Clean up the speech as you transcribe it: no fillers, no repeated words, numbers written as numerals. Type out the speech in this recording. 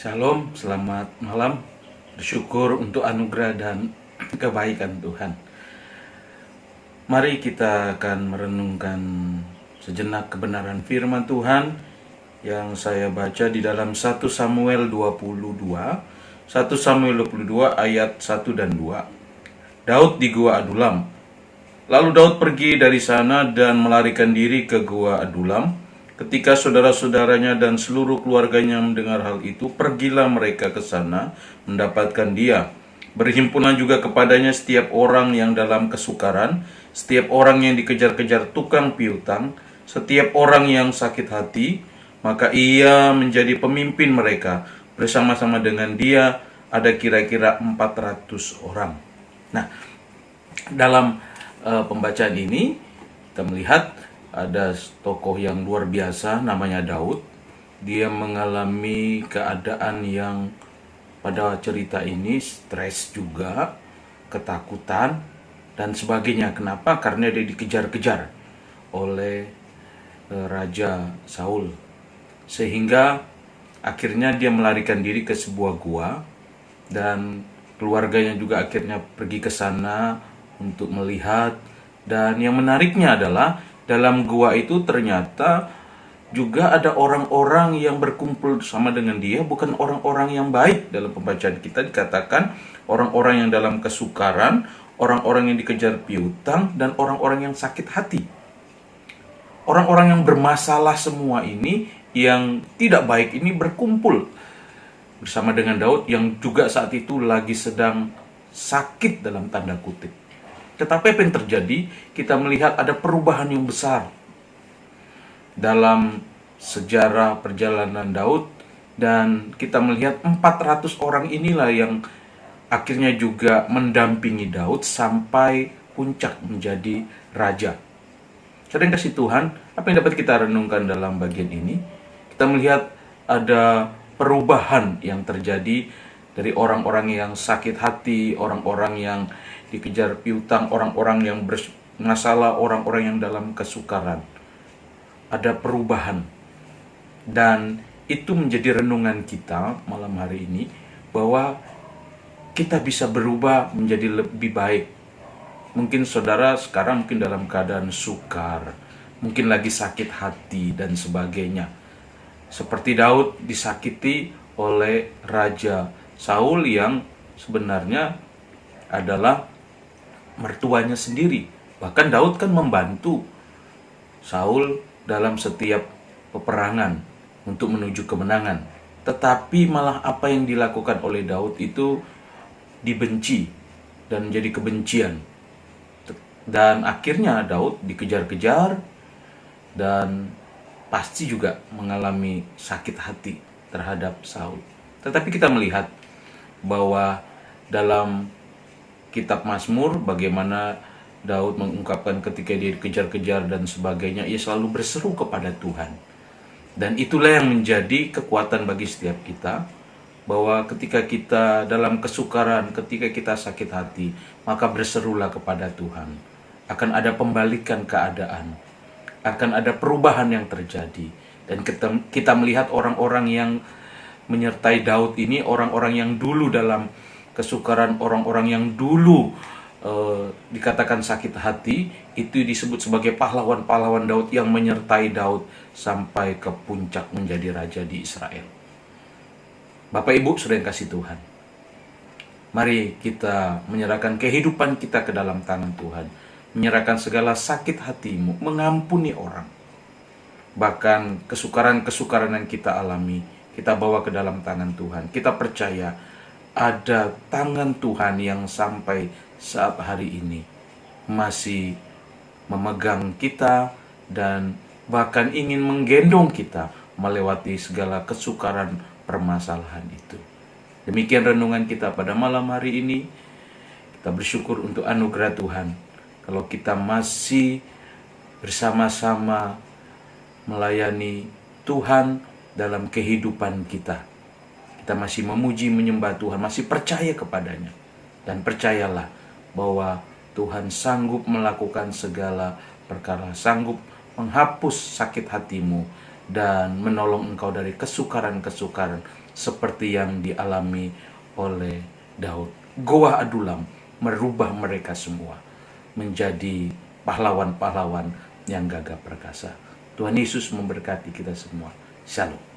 Shalom, selamat malam. Bersyukur untuk anugerah dan kebaikan Tuhan. Mari kita akan merenungkan sejenak kebenaran firman Tuhan yang saya baca di dalam 1 Samuel 22. 1 Samuel 22 ayat 1 dan 2. Daud di Gua Adulam. Lalu Daud pergi dari sana dan melarikan diri ke Gua Adulam. Ketika saudara-saudaranya dan seluruh keluarganya mendengar hal itu, pergilah mereka ke sana mendapatkan dia. Berhimpunan juga kepadanya setiap orang yang dalam kesukaran, setiap orang yang dikejar-kejar tukang piutang, setiap orang yang sakit hati, maka ia menjadi pemimpin mereka. Bersama-sama dengan dia ada kira-kira 400 orang. Nah, dalam pembacaan ini kita melihat ada tokoh yang luar biasa namanya Daud. Dia mengalami keadaan yang pada cerita ini stres juga, ketakutan dan sebagainya. Kenapa? Karena dia dikejar-kejar oleh Raja Saul. Sehingga akhirnya dia melarikan diri ke sebuah gua dan keluarganya juga akhirnya pergi ke sana untuk melihat. Dan yang menariknya adalah dalam gua itu ternyata juga ada orang-orang yang berkumpul sama dengan dia, bukan orang-orang yang baik. Dalam pembacaan kita dikatakan orang-orang yang dalam kesukaran, orang-orang yang dikejar piutang, dan orang-orang yang sakit hati. Orang-orang yang bermasalah semua ini, yang tidak baik ini berkumpul bersama dengan Daud yang juga saat itu lagi sedang sakit dalam tanda kutip. Tetapi apa yang terjadi? Kita melihat ada perubahan yang besar dalam sejarah perjalanan Daud, dan kita melihat 400 orang inilah yang akhirnya juga mendampingi Daud sampai puncak menjadi raja. Saudara yang kasih Tuhan, apa yang dapat kita renungkan dalam bagian ini? Kita melihat ada perubahan yang terjadi dari orang-orang yang sakit hati, orang-orang yang dikejar piutang, orang-orang yang bermasalah, orang-orang yang dalam kesukaran. Ada perubahan. Dan itu menjadi renungan kita malam hari ini, bahwa kita bisa berubah menjadi lebih baik. Mungkin saudara sekarang mungkin dalam keadaan sukar, mungkin lagi sakit hati dan sebagainya. Seperti Daud disakiti oleh Raja Saul yang sebenarnya adalah mertuanya sendiri. Bahkan Daud kan membantu Saul dalam setiap peperangan untuk menuju kemenangan. Tetapi malah apa yang dilakukan oleh Daud itu dibenci dan menjadi kebencian. Dan akhirnya Daud dikejar-kejar dan pasti juga mengalami sakit hati terhadap Saul. Tetapi kita melihat bahwa dalam kitab Mazmur bagaimana Daud mengungkapkan ketika dia dikejar-kejar dan sebagainya, ia selalu berseru kepada Tuhan. Dan itulah yang menjadi kekuatan bagi setiap kita, bahwa ketika kita dalam kesukaran, ketika kita sakit hati, maka berserulah kepada Tuhan. Akan ada pembalikan keadaan, akan ada perubahan yang terjadi. Dan kita melihat orang-orang yang menyertai Daud ini, orang-orang yang dulu dalam kesukaran, orang-orang yang dulu dikatakan sakit hati, itu disebut sebagai pahlawan-pahlawan Daud yang menyertai Daud sampai ke puncak menjadi raja di Israel. Bapak Ibu sudah yang kasih Tuhan, mari kita menyerahkan kehidupan kita ke dalam tangan Tuhan, menyerahkan segala sakit hatimu, mengampuni orang. Bahkan kesukaran-kesukaran yang kita alami, kita bawa ke dalam tangan Tuhan. Kita percaya ada tangan Tuhan yang sampai saat hari ini masih memegang kita dan bahkan ingin menggendong kita melewati segala kesukaran permasalahan itu. Demikian renungan kita pada malam hari ini. Kita bersyukur untuk anugerah Tuhan. Kalau kita masih bersama-sama melayani Tuhan dalam kehidupan kita, kita masih memuji, menyembah Tuhan, masih percaya kepadanya. Dan percayalah bahwa Tuhan sanggup melakukan segala perkara, sanggup menghapus sakit hatimu dan menolong engkau dari kesukaran-kesukaran seperti yang dialami oleh Daud. Goa Adulam merubah mereka semua menjadi pahlawan-pahlawan yang gagah perkasa. Tuhan Yesus memberkati kita semua. Shalom.